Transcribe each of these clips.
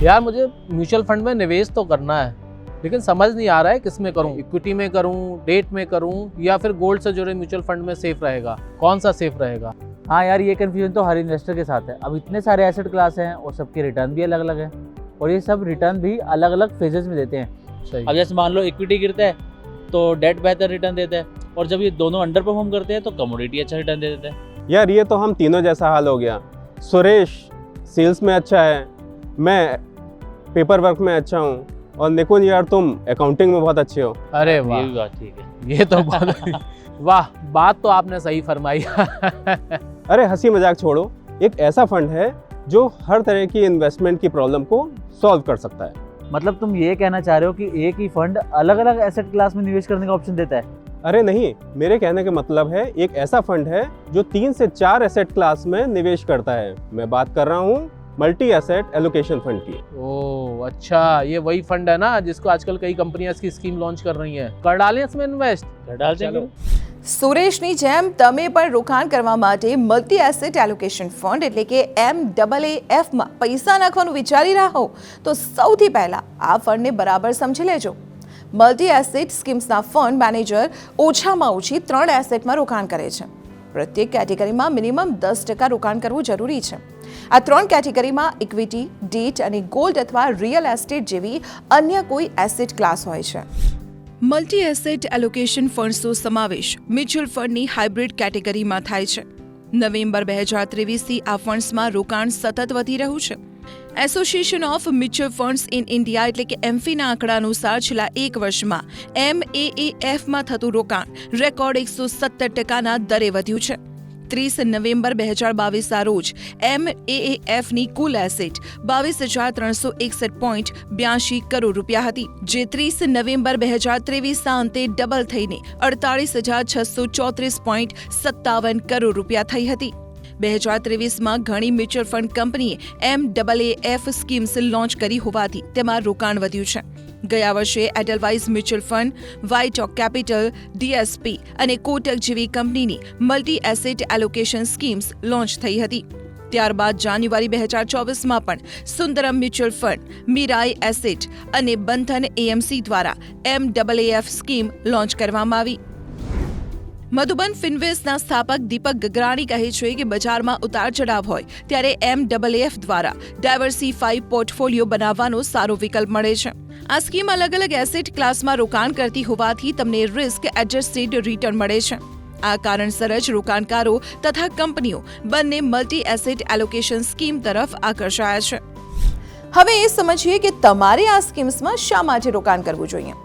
यार मुझे mutual fund में निवेश तो करना है, लेकिन समझ नहीं आ रहा है किस में करूं, इक्विटी में करूं, डेट में करूं, या फिर गोल्ड से जुड़े म्यूचुअल फंड में सेफ रहेगा, कौन सा सेफ रहेगा। हाँ यार, ये कन्फ्यूजन तो हर इन्वेस्टर के साथ है। अब इतने सारे एसेट क्लास हैं और सबके रिटर्न भी अलग अलग हैं, और ये सब रिटर्न भी अलग अलग फेजेस में देते हैं। सही। अब जैसे मान लो इक्विटी गिरता है तो डेट बेहतर रिटर्न देता है, और जब ये दोनों अंडर परफॉर्म करते हैं तो कमोडिटी अच्छा रिटर्न दे देता है। यार ये तो हम तीनों जैसा हाल हो गया। सुरेश सेल्स में अच्छा है, मैं पेपर वर्क में अच्छा हूँ, और निकुंज यार तुम अकाउंटिंग में बहुत अच्छे हो। अरे ये वाह, भी बात ठीक है। ये तो बहुत वाह, बात तो आपने सही फरमाई। अरे हंसी मजाक छोड़ो, एक ऐसा फंड है जो हर तरह की इन्वेस्टमेंट की प्रॉब्लम को सॉल्व कर सकता है। मतलब तुम ये कहना चाह रहे हो कि एक ही फंड अलग अलग एसेट क्लास में निवेश करने का ऑप्शन देता है? अरे नहीं, मेरे कहने का मतलब है एक ऐसा फंड है जो 3 से 4 एसेट क्लास में निवेश करता है। मैं बात कर रहा हूँ मल्टी एसेट एलोकेशन फंड की। ओह अच्छा, ये वही फंड है ना जिसको आजकल कई कंपनियां इसकी स्कीम लॉन्च कर रही हैं। कर डालें इसमें इन्वेस्ट। कर डालते हैं। સુરેશની જેમ તમે પણ રોકાણ કરવા માટે મલ્ટી એસેટ એલોકેશન ફંડ એટલે કે MAAFમાં પૈસા નાખવાનું વિચારી રહ્યા હો તો સૌથી પહેલાં આ ફંડને બરાબર સમજી લેજો. મલ્ટી એસેટ સ્કીમ્સના ફંડ મેનેજર ઓછામાં ઓછી 3 એસેટમાં રોકાણ કરે છે. પ્રત્યેક કેટેગરીમાં મિનિમમ 10% રોકાણ કરવું જરૂરી છે. આ 3 કેટેગરીમાં ઇક્વિટી, ડેટ અને ગોલ્ડ અથવા રિયલ એસ્ટેટ જેવી અન્ય કોઈ એસેટ ક્લાસ હોય છે. મલ્ટી એસેટ એલોકેશન ફંડ્સનો સમાવેશ મ્યુચ્યુઅલ ફંડની હાઇબ્રિડ કેટેગરીમાં થાય છે. નવેમ્બર 2023થી આ ફંડ્સમાં રોકાણ સતત વધી રહ્યું છે. Association of mutual funds in India એટલે કે એમ્ફીના આંકડા અનુસાર છેલ્લા 1 વર્ષમાં MAAFમાં થતું રોકાણ રેકોર્ડ 170%ના દરે વધ્યું છે. 30 નવેમ્બર 2022ના રોજ MAAFની કુલ એસેટ 22,361.82 કરોડ રૂપિયા હતી, જે 30 નવેમ્બર 2023ના અંતે ડબલ થઈને 48,634.57 કરોડ રૂપિયા થઈ હતી. 2023માં ઘણી મ્યુચ્યુઅલ ફંડ કંપનીએ MAAF સ્કીમ્સ લોન્ચ કરી હોવાથી તેમાં રોકાણ વધ્યું છે. ગયા વર્ષે Edelweiss mutual fund, WhiteOak capital, DSP અને કોટક જેવી કંપનીની multi asset allocation schemes launch થઈ હતી. ત્યારબાદ જાન્યુઆરી 2024માં પણ Sundaram mutual fund, Mirae Asset અને બંધન AMC દ્વારા MAAF સ્કીમ લોન્ચ કરવામાં આવી. મધુબન ફિનવેસ્ટના સ્થાપક દીપક ગગરાણી કહે છે કે બજારમાં ઉતાર ચઢાવ હોય ત્યારે MAAF દ્વારા ડાયવર્સિફાઈ પોર્ટફોલિયો બનાવવાનો સારો વિકલ્પ મળે છે. આ સ્કીમ અલગ અલગ એસેટ ક્લાસમાં રોકાણ કરતી હોવાથી તમને રિસ્ક એડજસ્ટેડ રિટર્ન મળે છે. આ કારણસર જ રોકાણકારો તથા કંપનીઓ બંને મલ્ટી એસેટ એલોકેશન સ્કીમ તરફ આકર્ષાયા છે. હવે એ સમજીએ કે તમારે આ સ્કીમ્સમાં શા માટે રોકાણ કરવું જોઈએ.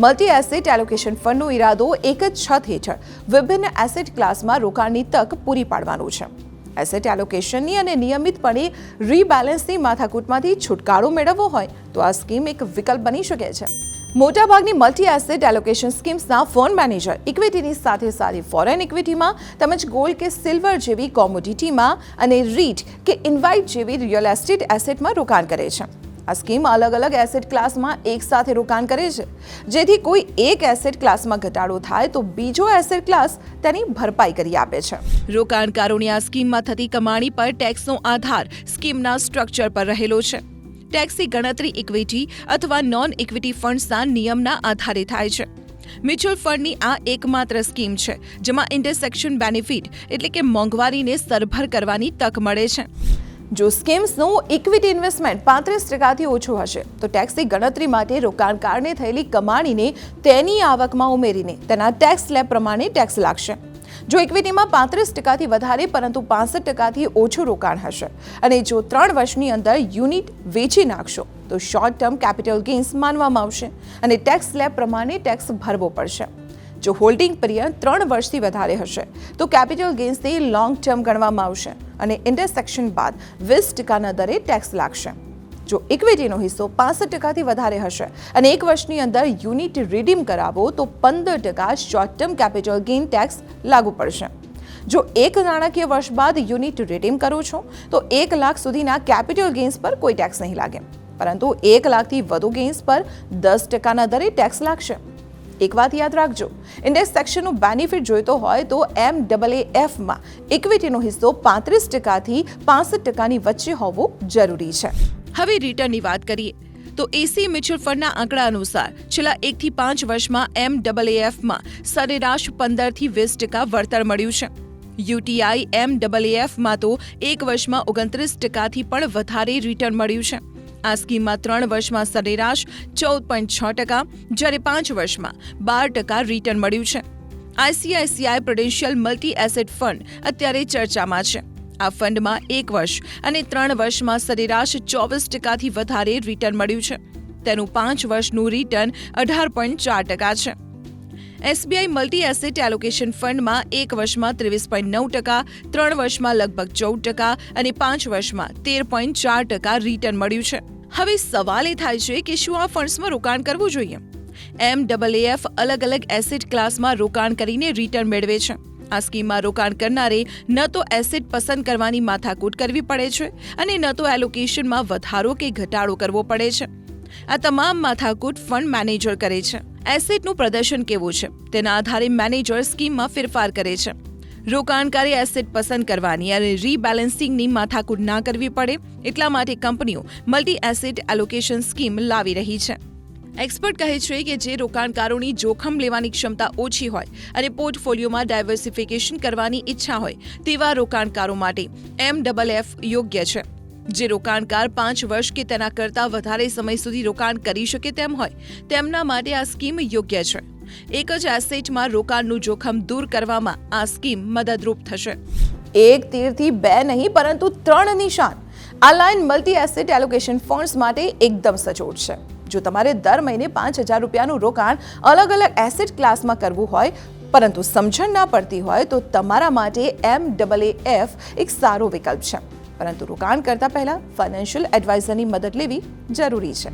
મલ્ટી એસેટ એલોકેશન ફંડનો ઇરાદો એક જ છત હેઠળ વિભિન્ન એસેટ ક્લાસમાં રોકાણની તક પૂરી પાડવાનો છે. એસેટ એલોકેશનની અને નિયમિતપણે રીબેલેન્સની માથાકૂટમાંથી છુટકારો મેળવવો હોય તો આ સ્કીમ એક વિકલ્પ બની શકે છે. મોટાભાગની મલ્ટી એસેટ એલોકેશન સ્કીમ્સના ફંડ મેનેજર ઇક્વિટીની સાથે સાથે ફોરેન ઇક્વિટીમાં તેમજ ગોલ્ડ કે સિલ્વર જેવી કોમોડિટીમાં અને રીટ કે ઇન્વાઇટ જેવી રિયલ એસ્ટેટ એસેટમાં રોકાણ કરે છે. આ સ્કીમ અલગ અલગ એસેટ ક્લાસમાં એકસાથે રોકાણ કરે છે, જેથી કોઈ એક એસેટ ક્લાસમાં ઘટાડો થાય તો બીજો એસેટ ક્લાસ તેની ભરપાઈ કરી આપે છે. રોકાણકારોની આ સ્કીમમાં થતી કમાણી પર ટેક્સનો આધાર સ્કીમના સ્ટ્રક્ચર પર રહેલો છે. ટેક્સની ગણતરી ઇક્વિટી અથવા નોન ઇક્વિટી ફંડ્સના નિયમના આધારે થાય છે. મ્યુચ્યુઅલ ફંડની આ એકમાત્ર સ્કીમ છે જેમાં ઇન્ટરસેક્શન બેનિફિટ એટલે કે મોંઘવારીને સરભર કરવાની તક મળે છે. જો સ્કીમ્સનું ઇક્વિટી ઇન્વેસ્ટમેન્ટ 35%થી ઓછું હશે તો ટેક્સની ગણતરી માટે રોકાણકારને થયેલી કમાણીને તેની આવકમાં ઉમેરીને તેના ટેક્સ સ્લેબ પ્રમાણે ટેક્સ લાગશે. જો ઇક્વિટીમાં 35%થી વધારે પરંતુ 65%થી ઓછું રોકાણ હશે અને જો 3 વર્ષની અંદર યુનિટ વેચી નાખશો તો શોર્ટ ટર્મ કેપિટલ ગેઇન્સ માનવામાં આવશે અને ટેક્સ સ્લેબ પ્રમાણે ટેક્સ ભરવો પડશે. જો હોલ્ડિંગ પીરિયડ 3 વર્ષથી વધારે હશે તો કેપિટલ ગેઇન્સને લોંગ ટર્મ ગણવામાં આવશે અને ઇન્ટરસેક્શન બાદ 20%ના દરે ટેક્સ લાગશે. જો ઇક્વિટીનો હિસ્સો 65%થી વધારે હશે અને 1 વર્ષની અંદર યુનિટ રિડીમ કરાવો તો 15% short term capital gain tax લાગુ પડશે. જો 1 નાણાકીય વર્ષ બાદ યુનિટ રિડીમ કરો છો તો 1 લાખ સુધીના કેપિટલ ગેઇન્સ પર કોઈ ટેક્સ નહીં લાગે, પરંતુ 1 લાખથી વધુ ગેઇન્સ પર 10%ના દરે ટેક્સ લાગશે. એક વાત યાદ રાખજો, ઇન્ડેક્સ સેક્શનનું બેનિફિટ જોઈતો હોય તો MAAFમાં ઇક્વિટીનો હિસ્સો 35%થી 65%ની વચ્ચે હોવો જરૂરી છે. હવે રિટર્નની વાત કરીએ તો એસી મ્યુચ્યુઅલ ફંડના આંકડા અનુસાર છેલ્લા 1 થી 5 વર્ષમાં MAAFમાં સરેરાશ 15 થી 20% વળતર મળ્યું છે. યુટીઆઈ MAAFમાં તો 1 વર્ષમાં 29%થી પણ વધારે રિટર્ન મળ્યું છે. આ સ્કીમમાં 3 વર્ષમાં સરેરાશ 14.6%, જ્યારે 5 વર્ષમાં 12% રિટર્ન મળ્યું છે. ICICI Prudential multi asset fund અત્યારે ચર્ચામાં છે. આ ફંડમાં 1 વર્ષ અને 3 વર્ષમાં સરેરાશ 24%થી વધારે રિટર્ન મળ્યું છે. તેનું 5 વર્ષનું રિટર્ન 18.4% છે. એસબીઆઈ મલ્ટી એસેટ એલોકેશન ફંડમાં 1 વર્ષમાં 23.9%, 3 વર્ષમાં લગભગ 14% અને 5 વર્ષમાં 13.4% રિટર્ન મળ્યું છે. હવે સવાલ એ થાય છે કે શું આ ફંડ્સમાં રોકાણ કરવું જોઈએ? MAAF અલગ અલગ એસેટ ક્લાસમાં રોકાણ કરીને રિટર્ન મેળવે છે. આ સ્કીમમાં રોકાણ કરનારે ન તો એસેટ પસંદ કરવાની માથાકૂટ કરવી પડે છે અને ન તો એલોકેશનમાં વધારો કે ઘટાડો કરવો પડે છે. આ તમામ માથાકૂટ ફંડ મેનેજર કરે છે. એસેટનું પ્રદર્શન કેવું છે તેના આધારે મેનેજર સ્કીમમાં ફેરફાર કરે છે. રોકાણકારે એસેટ પસંદ કરવાની અને રીબેલેન્સિંગની માથાકૂટ ના કરવી પડે એટલા માટે કંપનીઓ મલ્ટી એસેટ એલોકેશન સ્કીમ લાવી રહી છે. એક્સપર્ટ કહે છે કે જે રોકાણકારોની જોખમ લેવાની ક્ષમતા ઓછી હોય અને પોર્ટફોલિયોમાં ડાયવર્સિફિકેશન કરવાની ઈચ્છા હોય તેવા રોકાણકારો માટે MAAF યોગ્ય છે. જે રોકાણકાર 5 વર્ષ કે તેના કરતાં વધારે સમય સુધી રોકાણ કરી શકે તેમ હોય તેમના માટે આ સ્કીમ યોગ્ય છે. એક જ એસેટમાં રોકાણનું જોખમ દૂર કરવામાં આ સ્કીમ મદદરૂપ થશે. એક તીરથી 2 નહીં પરંતુ 3 નિશાન align multi asset allocation funds માટે એકદમ સચોટ છે. જો તમારે દર મહિને 5,000 રૂપિયાનું રોકાણ અલગ અલગ એસેટ ક્લાસમાં કરવું હોય પરંતુ સમજણ ના પડતી હોય તો તમારા માટે MAAF એક સારો વિકલ્પ છે. પરંતુ રોકાણ કરતા પહેલા ફાઇનાન્શિયલ એડવાઇઝરની મદદ લેવી જરૂરી છે.